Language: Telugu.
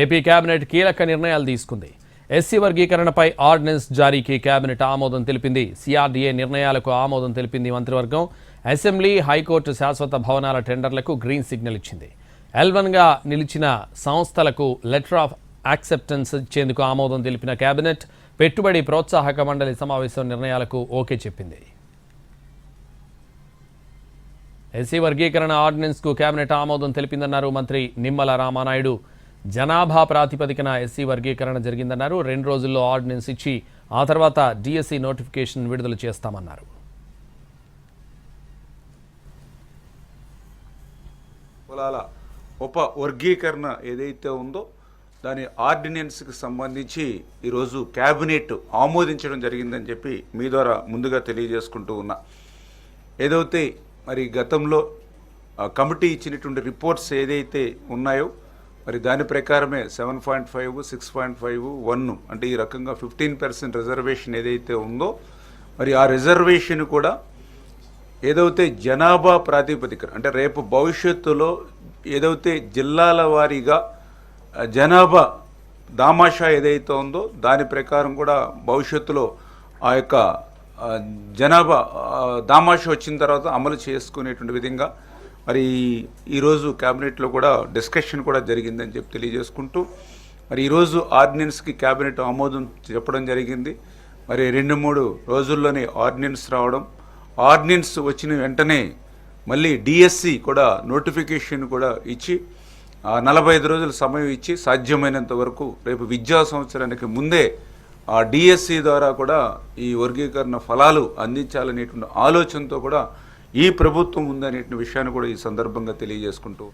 ఏపీ కేబినెట్ కీలక నిర్ణయాలు తీసుకుంది. ఎస్సీ వర్గీకరణపై ఆర్డినెన్స్ జారీకి కేబినెట్ ఆమోదం తెలిపింది. సిఆర్డీఏ నిర్ణయాలకు ఆమోదం తెలిపింది మంత్రివర్గం. అసెంబ్లీ, హైకోర్టు శాశ్వత భవనాల టెండర్లకు గ్రీన్ సిగ్నల్ ఇచ్చింది. L1గా నిలిచిన సంస్థలకు లెటర్ ఆఫ్ యాక్సెప్టెన్స్ ఇచ్చేందుకు ఆమోదం తెలిపిన కేబినెట్ పెట్టుబడి ప్రోత్సాహక మండలి సమావేశం నిర్ణయాలకు ఓకే చెప్పింది. ఎస్సీ వర్గీకరణ ఆర్డినెన్స్కు కేబినెట్ ఆమోదం తెలిపిందన్నారు మంత్రి నిమ్మల రామానాయుడు. జనాభా ప్రాతిపదికన ఎస్సీ వర్గీకరణ జరిగిందన్నారు. 2 రోజుల్లో ఆర్డినెన్స్ ఇచ్చి ఆ తర్వాత డిఎస్సి నోటిఫికేషన్ విడుదల చేస్తామన్నారు. కులాల ఉప వర్గీకరణ ఏదైతే ఉందో దాని ఆర్డినెన్స్కి సంబంధించి ఈరోజు క్యాబినెట్ ఆమోదించడం జరిగిందని చెప్పి మీ ద్వారా ముందుగా తెలియజేసుకుంటూ ఉన్నా. ఏదైతే మరి గతంలో కమిటీ ఇచ్చినటువంటి రిపోర్ట్స్ ఏదైతే ఉన్నాయో మరి దాని ప్రకారమే 7.5, 6.5, 1 అంటే ఈ రకంగా 15% రిజర్వేషన్ ఏదైతే ఉందో మరి ఆ రిజర్వేషన్ కూడా ఏదైతే జనాభా ప్రాతిపదికన అంటే రేపు భవిష్యత్తులో ఏదైతే జిల్లాల వారీగా జనాభా దామాషా ఏదైతే ఉందో దాని ప్రకారం కూడా భవిష్యత్తులో ఆ యొక్క జనాభా దామాషా వచ్చిన తర్వాత అమలు చేసుకునేటువంటి విధంగా మరి ఈరోజు క్యాబినెట్లో కూడా డిస్కషన్ కూడా జరిగిందని చెప్పి తెలియజేసుకుంటూ మరి ఈరోజు ఆర్డినెన్స్కి క్యాబినెట్ ఆమోదం చెప్పడం జరిగింది. మరి 2-3 రోజుల్లోనే ఆర్డినెన్స్ రావడం, ఆర్డినెన్స్ వచ్చిన వెంటనే మళ్ళీ డిఎస్సి కూడా నోటిఫికేషన్ కూడా ఇచ్చి 45 రోజుల సమయం ఇచ్చి సాధ్యమైనంత వరకు రేపు విద్యా సంవత్సరానికి ముందే ఆ డిఎస్సి ద్వారా కూడా ఈ వర్గీకరణ ఫలాలు అందించాలనేటువంటి ఆలోచనతో కూడా ఈ ప్రభుత్వం ఉందనే విషయాన్ని కూడా ఈ సందర్భంగా తెలియజేసుకుంటూ